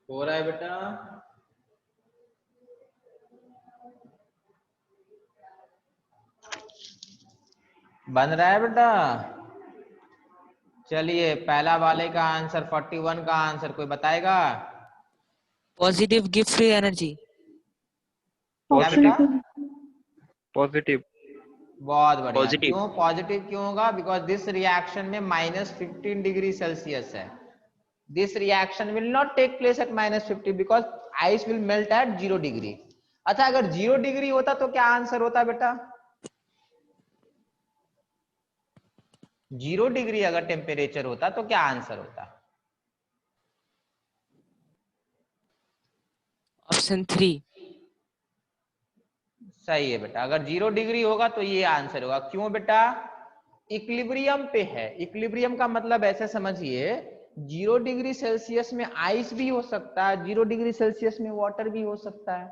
हो रहा है बेटा? बन रहा है बेटा? चलिए पहला वाले का आंसर 41 का आंसर कोई बताएगा? Positive give free energy. क्या बेटा? पॉजिटिव। बहुत बढ़िया। पॉजिटिव। क्यों पॉजिटिव क्यों होगा? बिकॉज दिस रिएक्शन में -15 डिग्री सेल्सियस है। This reaction will not take place at -50 because ice will melt at 0 degree. अच्छा अगर 0 डिग्री होता तो क्या आंसर होता बेटा? 0 डिग्री अगर टेम्परेचर होता तो क्या आंसर होता? ऑप्शन 3। सही है बेटा। अगर 0 डिग्री होगा तो ये आंसर होगा। क्यों बेटा? इक्विलिब्रियम पे है। इक्विलिब्रियम का मतलब ऐसे समझिए 0 डिग्री सेल्सियस में आइस भी हो सकता है, 0 डिग्री सेल्सियस में वाटर भी हो सकता है।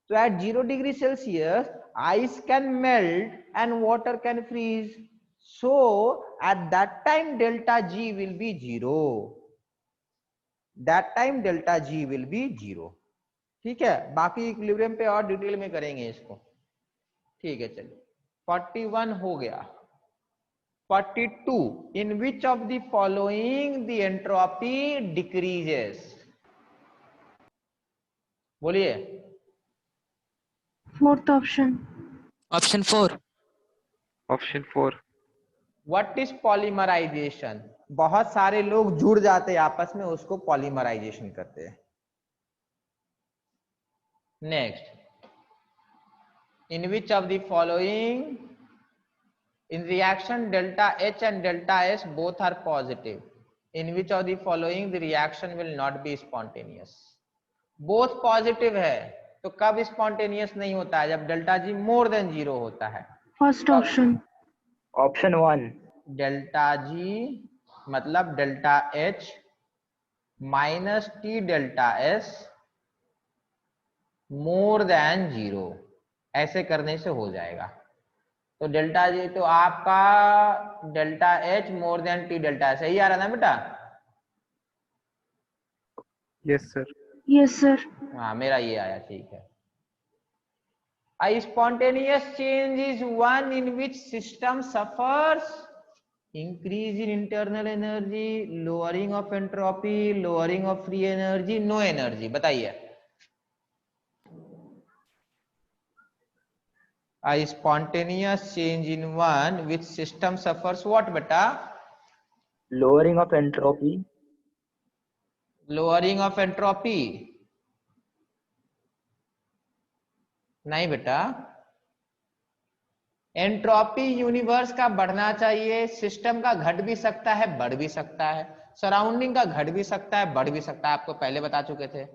तो at 0 degree Celsius ice can melt and water can freeze, so at that time delta G will be 0. that time delta G will be 0. ठीक है, बाकी इक्विलिब्रियम पे और डिटेल में करेंगे इसको। ठीक है चलिए 41 हो गया। 42 in which of the following the entropy decreases? बोलिए। Fourth option. Option 4। Option 4। What is polymerization? बहुत सारे लोग जुड़ जाते हैं आपस में, उसको पॉलीमराइजेशन कहते हैं। Next, in which of the following in reaction delta H and delta S both are positive, in which of the following the reaction will not be spontaneous? Both positive है तो कब स्पॉन्टेनियस नहीं होता है? जब delta G more than 0 होता है। First option. Option 1। Delta G मतलब delta H minus T delta S more than 0, ऐसे करने से हो जाएगा। तो डेल्टा G तो आपका delta H more than T delta, सही आ रहा ना बेटा? Yes sir. Yes sir. हाँ मेरा ये आया, ठीक है। A spontaneous change is one in which system suffers increase in internal energy, lowering of entropy, lowering of free energy, no energy। बताइए। A spontaneous change in one which system suffers what बेटा? Lowering of entropy, lowering of entropy, नहीं बेटा, entropy universe का बढ़ना चाहिए, system का घट भी सकता है बढ़ भी सकता है, सराउंडिंग का घट भी सकता है बढ़ भी सकता है, आपको पहले बता चुके थे।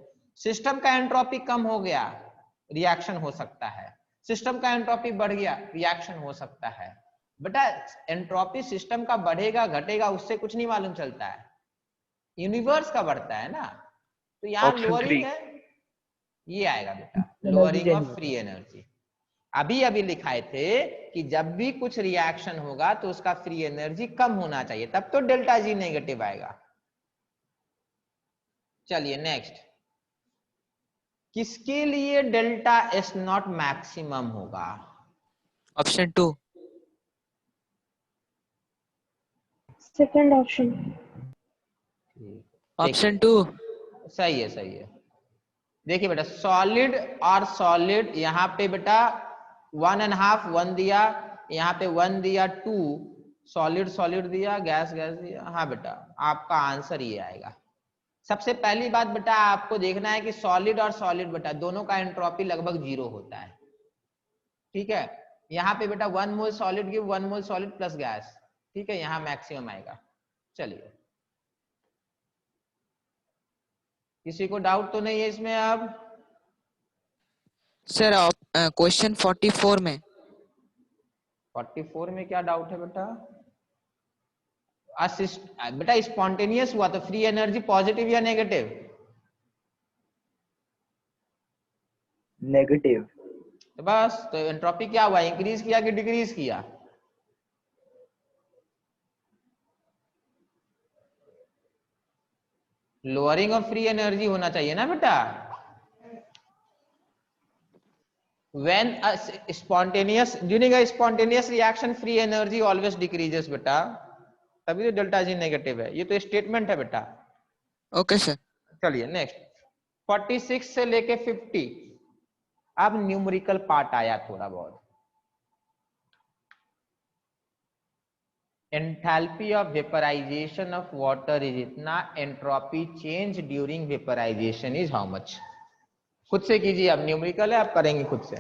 सिस्टम का एंट्रोपी कम हो गया, रिएक्शन हो सकता है, सिस्टम का एंट्रोपी बढ़ गया, रिएक्शन हो सकता है। बेटा एंट्रोपी सिस्टम का बढ़ेगा घटेगा उससे कुछ नहीं मालूम चलता है, यूनिवर्स का बढ़ता है ना। तो यहाँ ऑप्शन लोअरिंग 3। है, ये आएगा बेटा, लोअरिंग ऑफ फ्री एनर्जी। अभी अभी लिखाए थे कि जब भी कुछ रिएक्शन होगा तो उसका फ्री एनर्जी कम होना चाहिए, तब तो डेल्टा जी नेगेटिव आएगा। चलिए नेक्स्ट, किसके लिए डेल्टा एस नॉट मैक्सिमम होगा? Option 2. Second option. Option 2. सही है सही है। देखिए बेटा सॉलिड और सॉलिड, यहाँ पे बेटा 1.5 1 दिया, यहाँ पे 1 दिया, 2 सॉलिड सॉलिड दिया, गैस गैस दिया। हाँ बेटा आपका आंसर ये आएगा। सबसे पहली बात बेटा आपको देखना है कि सॉलिड और सॉलिड बेटा दोनों का एंट्रोपी लगभग 0 होता है, ठीक है। यहाँ पे बेटा 1 मोल सॉलिड गिव 1 मोल सॉलिड प्लस गैस, ठीक है, यहाँ मैक्सिमम आएगा। चलिए किसी को डाउट तो नहीं है इसमें? अब Sir, question 44 में 44 में क्या डाउट है बेटा? बेटा स्पॉन्टेनियस हुआ तो फ्री एनर्जी पॉजिटिव या नेगेटिव? नेगेटिव। तो बस, तो एंट्रोपी क्या हुआ, इंक्रीज किया कि डिक्रीज किया? लोअरिंग ऑफ फ्री एनर्जी होना चाहिए ना बेटा। when a spontaneous during a spontaneous reaction free energy always decreases बेटा, तभी तो डेल्टा जी नेगेटिव है, ये तो स्टेटमेंट है बेटा। Okay sir. चलिए नेक्स्ट 46 से लेके 50, अब न्यूमेरिकल पार्ट आया थोड़ा बहुत। Enthalpy of vaporisation of water is इतना, entropy change during vaporisation is how much. खुद से कीजिए, अब न्यूमेरिकल है, आप करेंगे खुद से।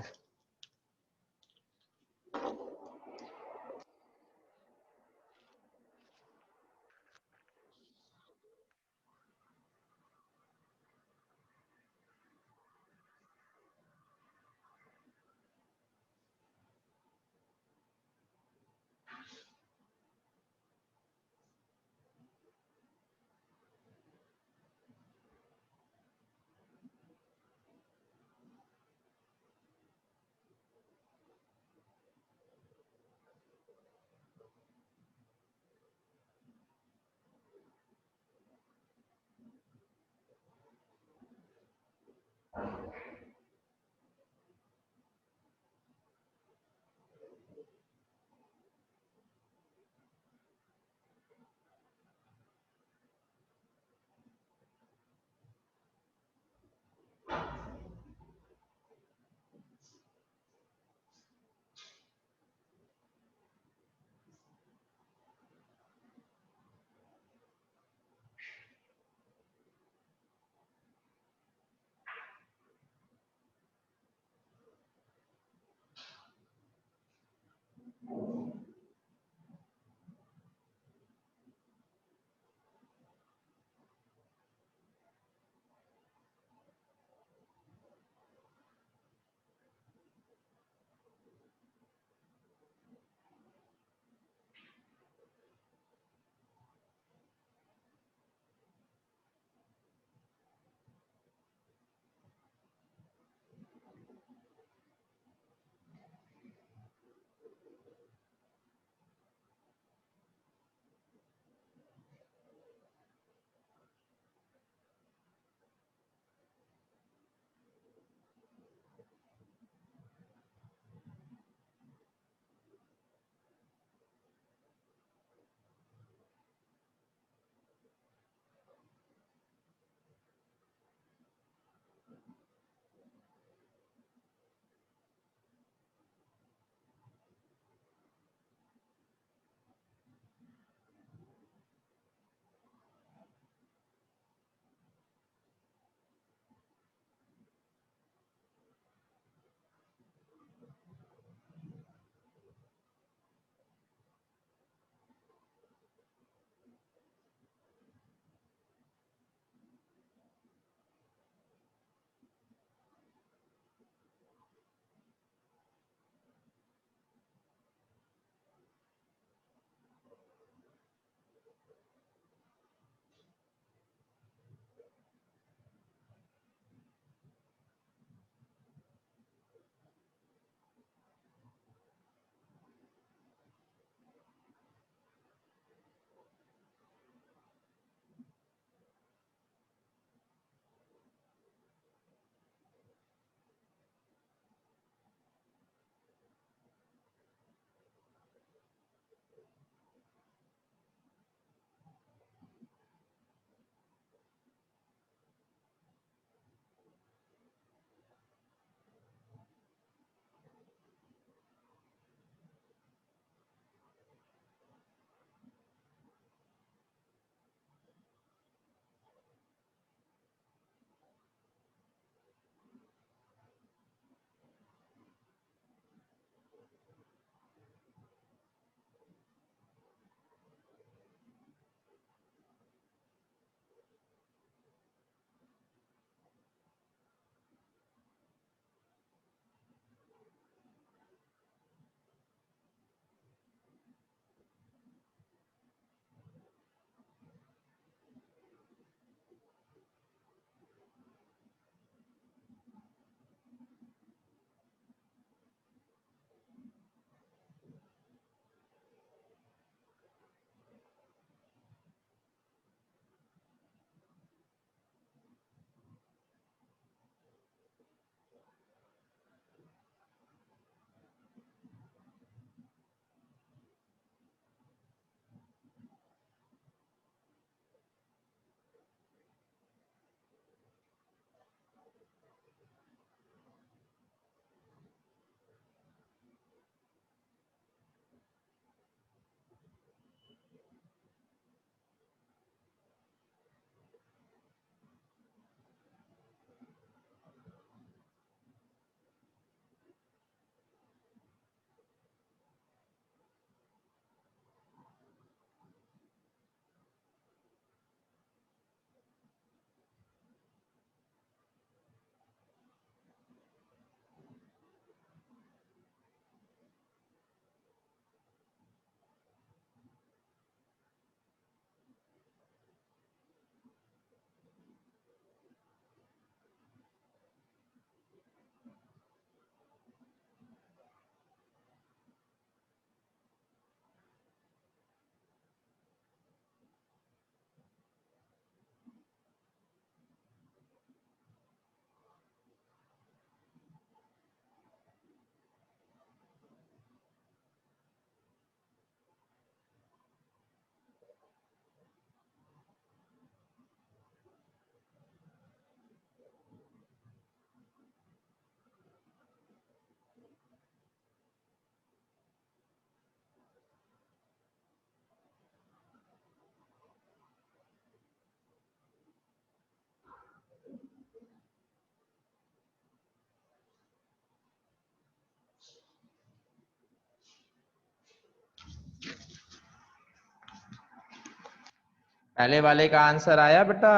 पहले वाले का आंसर आया बेटा?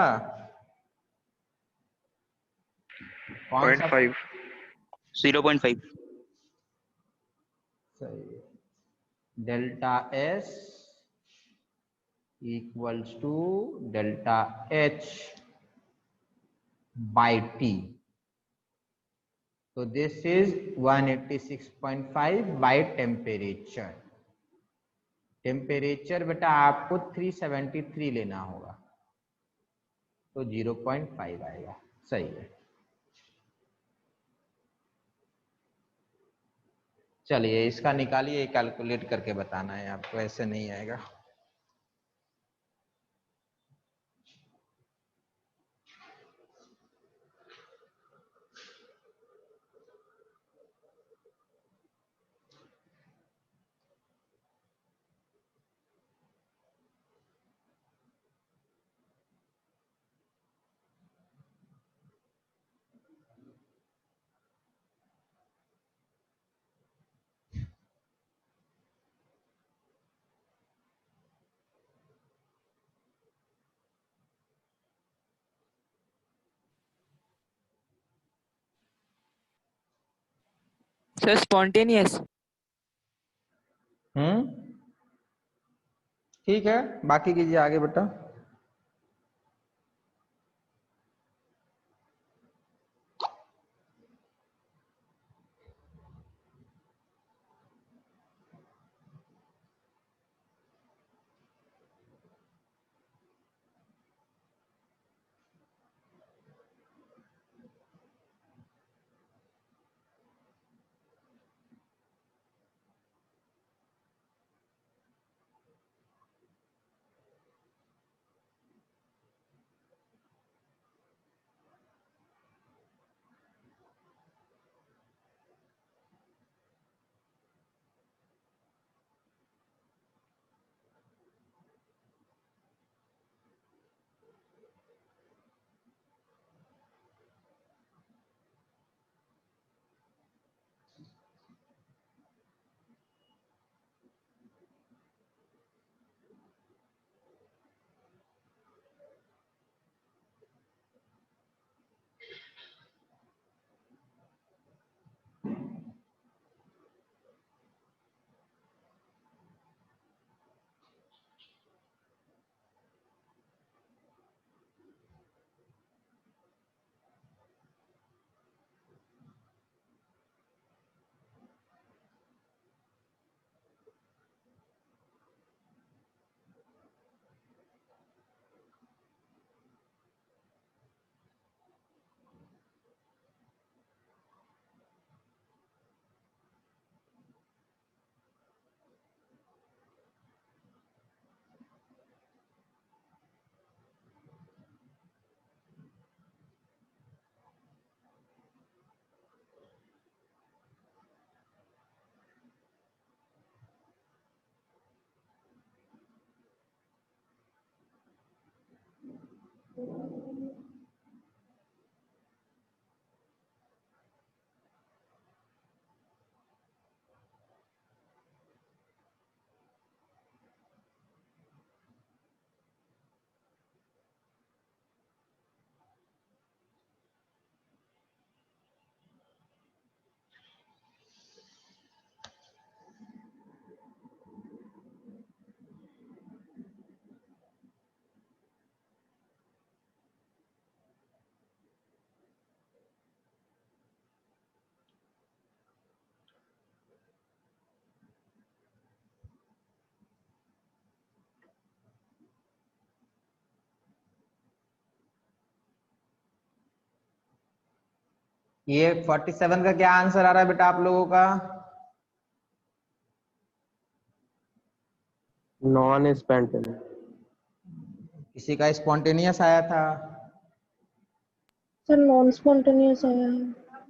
कौन सा? 0.5. 0.5. सही है। Delta S equals to delta H by T, तो this is 186.5 by temperature. Temperature बेटा आपको 373 लेना होगा, तो 0.5 आएगा। सही है। चलिए इसका निकालिए, कैलकुलेट करके बताना है आपको, ऐसे नहीं आएगा। Sir spontaneous. ठीक है, बाकी कीजिए आगे बेटा। ये 47 का क्या आंसर आ रहा है बेटा आप लोगों का? Non spontaneous. किसी का स्पॉन्टेनियस आया था? सर नॉन स्पॉन्टेनियस आया है।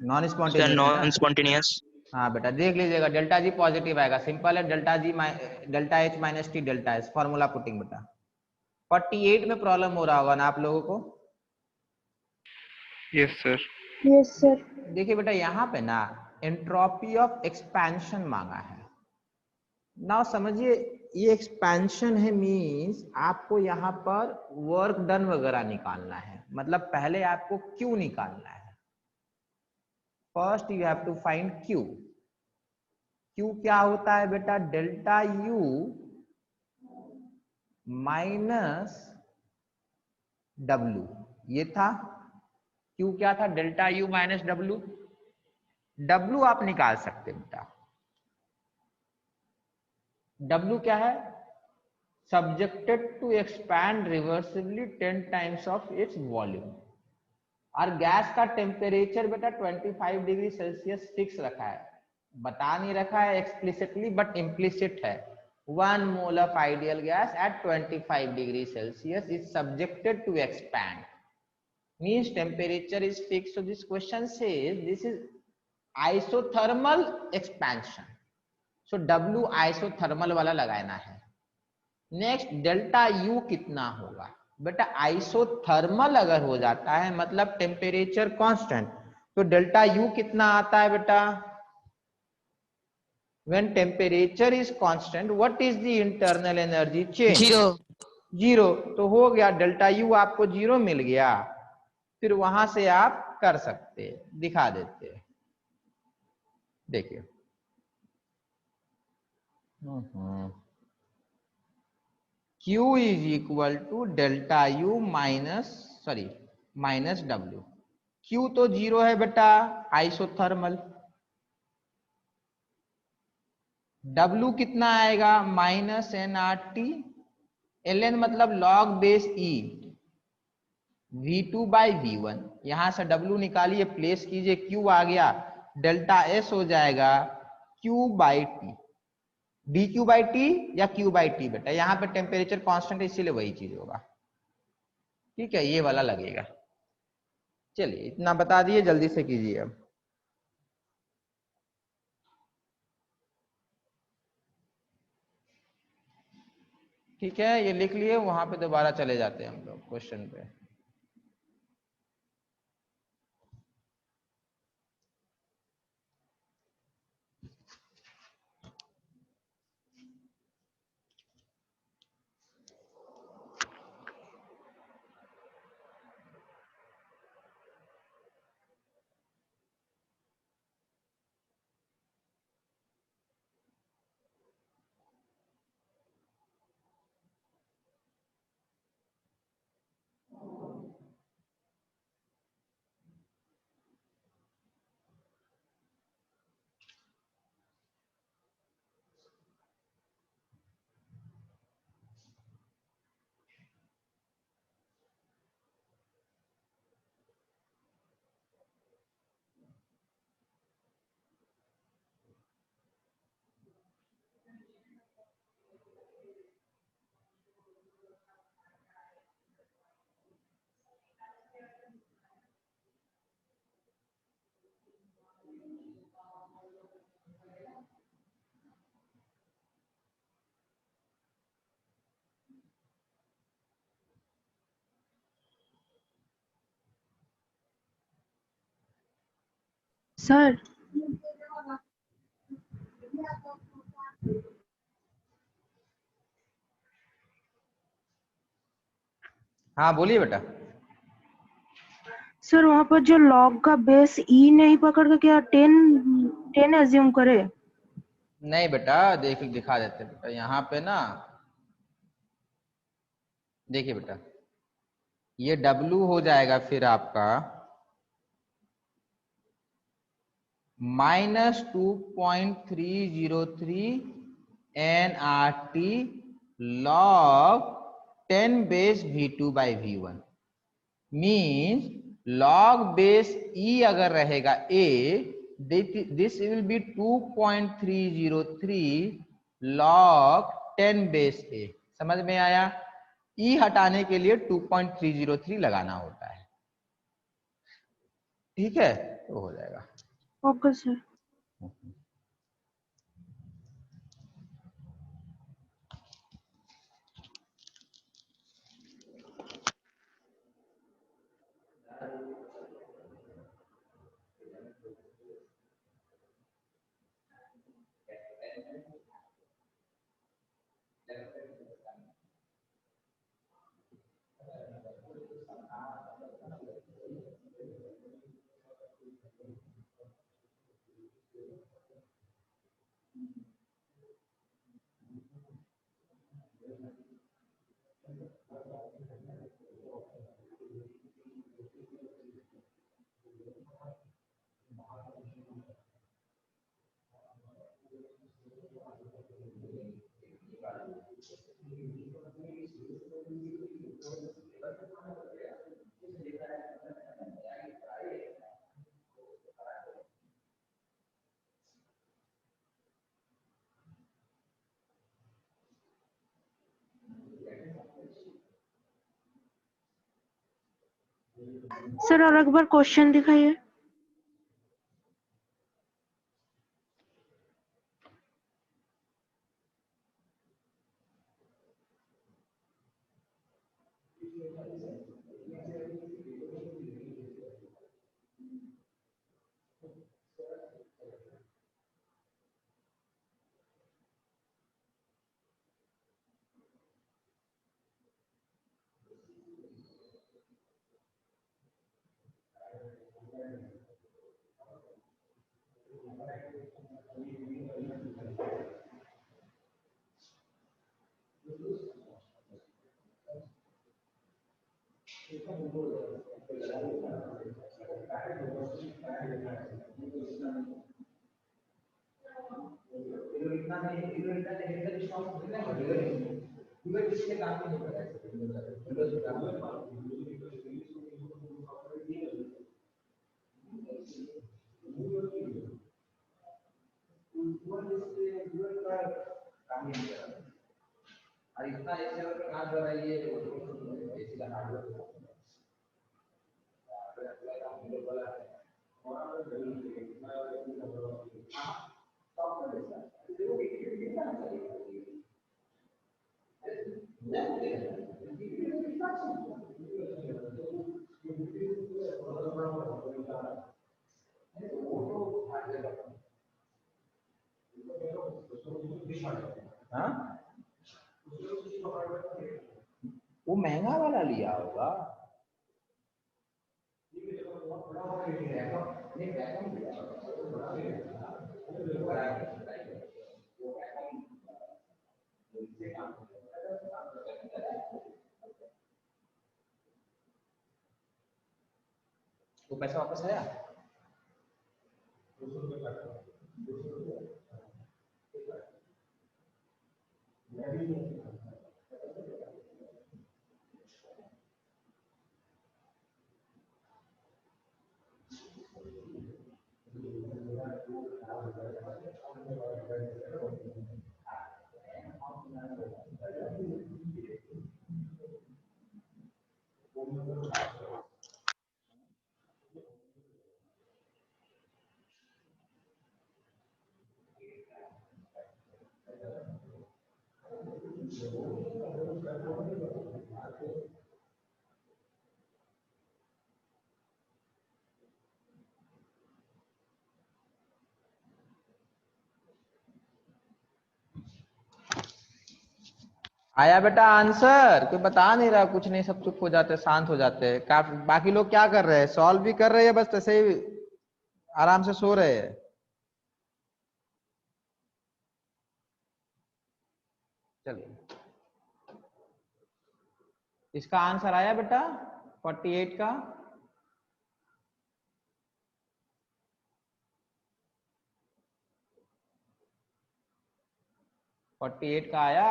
नॉन सर स्पॉन्टेनियस नॉन बेटा? स्पॉन्टेनियस। हाँ बेटा देख लीजिएगा, डेल्टा जी पॉजिटिव आएगा, सिंपल है। Delta H minus T delta S, formula putting बेटा। 48 में प्रॉब्लम हो रहा होगा ना आप लोगों को? Yes, sir. Yes sir. देखिए बेटा यहाँ पे ना एंट्रोपी ऑफ एक्सपेंशन मांगा है। नाउ समझिए ये एक्सपेंशन है, मीन्स आपको यहाँ पर वर्क डन वगैरह निकालना है, मतलब पहले आपको क्यू निकालना है। First you have to find Q. Q क्या होता है बेटा? डेल्टा यू माइनस डब्ल्यू, ये था क्यू। क्या था? Delta U minus W. W आप निकाल सकते बेटा। डब्ल्यू क्या है? Subjected to expand reversibly 10 times of its volume. और गैस का टेम्परेचर बेटा 25 डिग्री सेल्सियस फिक्स रखा है, बता नहीं रखा है एक्सप्लिसिटली बट इम्प्लिसिट है। 1 mole of ideal gas at 25 degree Celsius is subjected to expand, means temperature is fixed. So this question says this is isothermal expansion. So W isothermal वाला लगाना है। नेक्स्ट डेल्टा U कितना होगा बेटा? Isothermal अगर हो जाता है मतलब टेम्परेचर कांस्टेंट, तो डेल्टा U कितना आता है बेटा? When temperature is constant, what is the internal energy change? 0. 0। तो हो गया, डेल्टा U आपको 0 मिल गया। फिर वहां से आप कर सकते, दिखा देते। देखिए Q is equal to delta U minus W. Q तो 0 है बेटा, आइसोथर्मल। W कितना आएगा? Minus nRT। ln मतलब log base E, V2 by V1। यहां से W निकालिए, प्लेस कीजिए, Q आ गया, डेल्टा S हो जाएगा Q by T. D Q by T या क्यू बाई टी बेटा, यहाँ पे टेम्परेचर कांस्टेंट है इसीलिए वही चीज होगा। ठीक है, ये वाला लगेगा। चलिए इतना बता दिए, जल्दी से कीजिए अब। ठीक है, ये लिख लिए, वहां पे दोबारा चले जाते हैं हम लोग क्वेश्चन पे। सर हाँ बोलिए बेटा। सर वहाँ पर जो लॉग का बेस ई नहीं पकड़ के क्या 10 एज्यूम करे? नहीं बेटा, दिखा देते बेटा, यहाँ पे ना देखिए बेटा, ये W हो जाएगा फिर आपका minus 2.303 nRT log 10 base V2 by V1। Means log base E अगर रहेगा A, this will be 2.303 log 10 base A। समझ में आया? E हटाने के लिए 2.303 लगाना होता है। ठीक है, तो हो जाएगा। Okay sir. सर और एक बार क्वेश्चन दिखाइए। हाँ, वो महंगा वाला लिया होगा। वो पैसा वापस आया। आया बेटा आंसर? कोई बता नहीं रहा, कुछ नहीं, सब चुप हो जाते, शांत हो जाते हैं। काफी बाकी लोग क्या कर रहे हैं? सॉल्व भी कर रहे हैं, बस ऐसे ही आराम से सो रहे हैं। चलिए, इसका आंसर आया बेटा 48 का। फोर्टी एट का आया।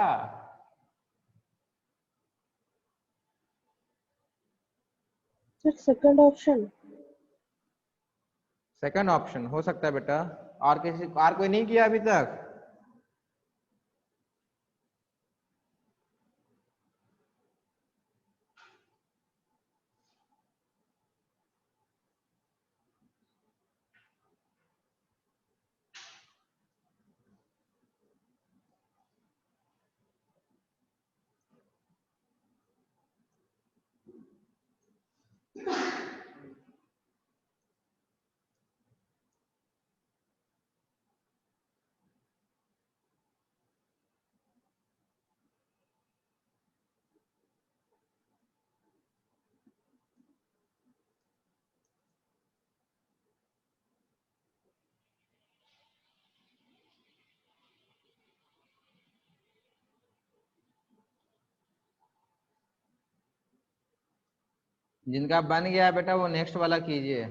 Sir second option. Second option हो सकता है बेटा। और कोई नहीं किया अभी तक? जिनका बन गया बेटा वो नेक्स्ट वाला कीजिए।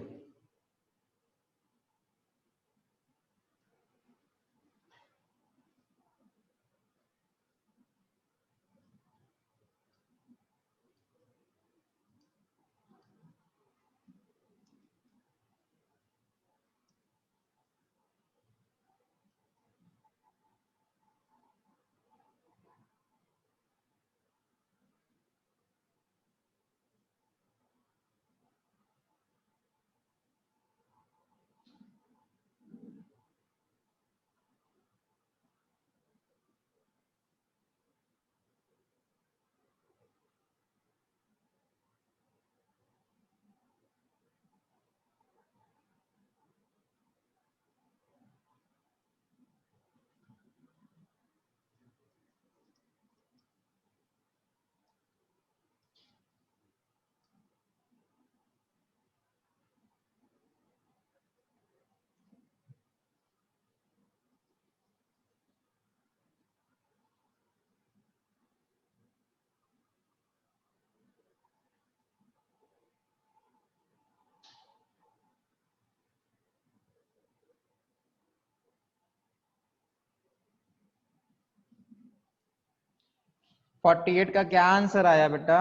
48 का क्या आंसर आया बेटा?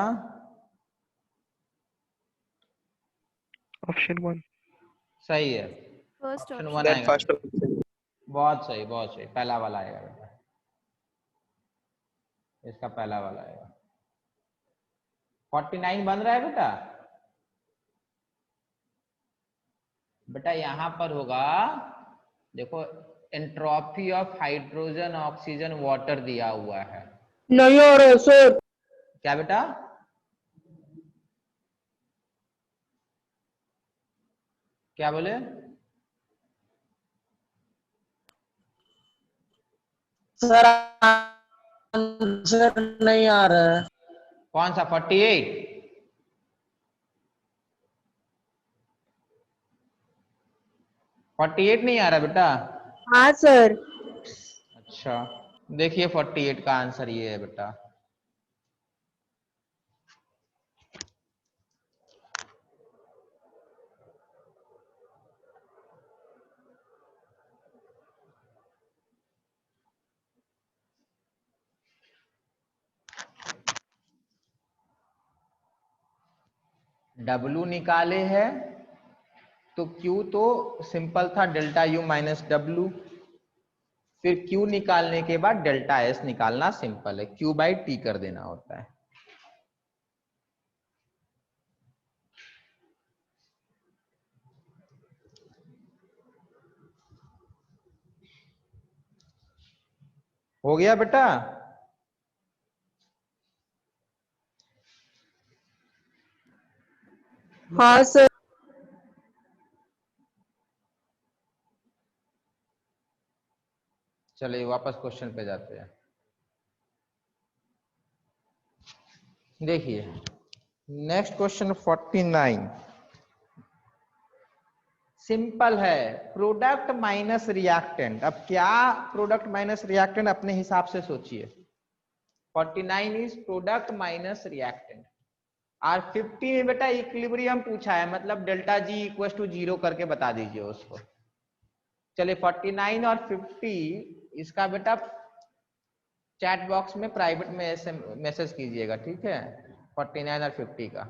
ऑप्शन 1। सही है, फर्स्ट ऑप्शन ऑप्शन। 1 सर आएगा। First option. बहुत सही, बहुत सही, पहला वाला आएगा बेटा, इसका पहला वाला आएगा। 49 बन रहा है बेटा। बेटा यहाँ पर होगा, देखो, entropy of hydrogen oxygen water दिया हुआ है। नहीं आ रहा सर। क्या बेटा? क्या बोले? सर आंसर नहीं आ रहा है। कौन सा 48? 48 नहीं आ रहा बेटा? हाँ सर। अच्छा, देखिए 48 का आंसर ये है बेटा। W निकाले है तो Q तो सिंपल था, डेल्टा U माइनस W। फिर Q निकालने के बाद डेल्टा S निकालना सिंपल है, Q बाई T कर देना होता है। हो गया बेटा? हाँ सर। चलिए वापस क्वेश्चन पे जाते हैं। देखिए नेक्स्ट क्वेश्चन 49 सिंपल है, प्रोडक्ट माइनस रिएक्टेंट। अब क्या प्रोडक्ट माइनस रिएक्टेंट अपने हिसाब से सोचिए। 49 इज प्रोडक्ट माइनस रिएक्टेंट और 50 में बेटा इक्विलिब्रियम पूछा है, मतलब डेल्टा जी इक्वल टू 0 करके बता दीजिए उसको। चलिए 49 और 50 इसका बेटा चैट बॉक्स में प्राइवेट में ऐसे मैसेज कीजिएगा, ठीक है? 49 और 50 का।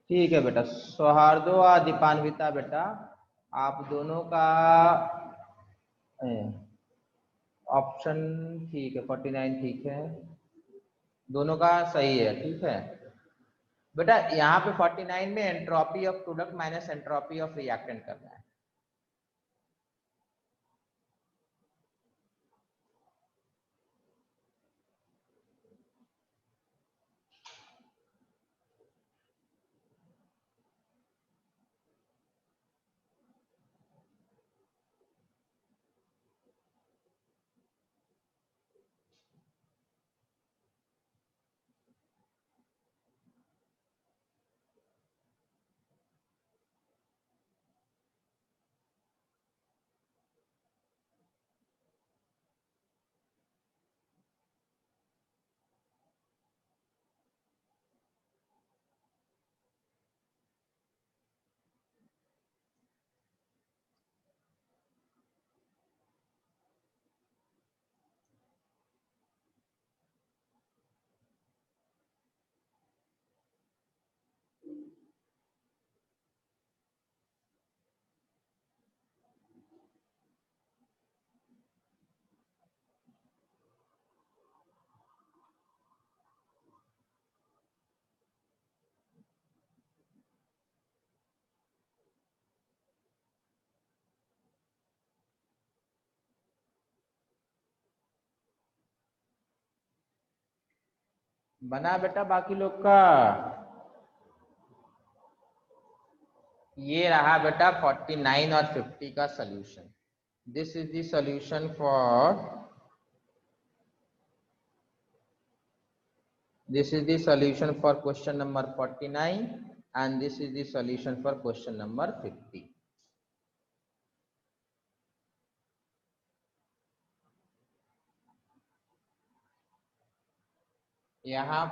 ठीक है बेटा, सौहार्दो और दीपान्विता बेटा, आप दोनों का ऑप्शन ठीक है, 49 ठीक है, दोनों का सही है। ठीक है बेटा, यहाँ पे 49 में entropy of product minus entropy of reactant करना है। बना बेटा बाकी लोग का? ये रहा बेटा 49 और 50 का solution. This is the solution for question number 49 and this is the solution for question number 50. यहाँ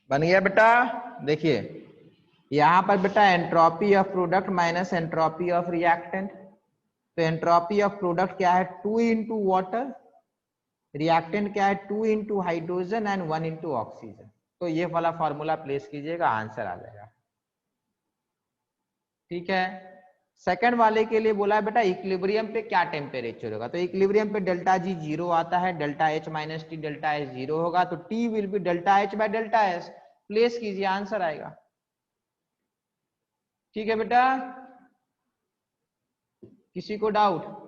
बन गया बेटा। देखिए यहाँ पर बेटा entropy of product minus entropy of reactant. तो एंट्रोपी ऑफ प्रोडक्ट क्या है? 2 इंटू वाटर, रिएक्टेंट क्या है? 2 into hydrogen and 1 into oxygen. तो ये वाला फॉर्मूला प्लेस कीजिएगा, आंसर आ जाएगा। ठीक है, सेकंड वाले के लिए बोला है बेटा इक्विलिब्रियम पे क्या टेम्परेचर होगा। तो इक्विलिब्रियम पे डेल्टा जी 0 आता है, delta H minus T, delta S 0 होगा, तो T will be delta H by delta S. Place कीजिए, आंसर आएगा। ठीक है बेटा, किसी को डाउट?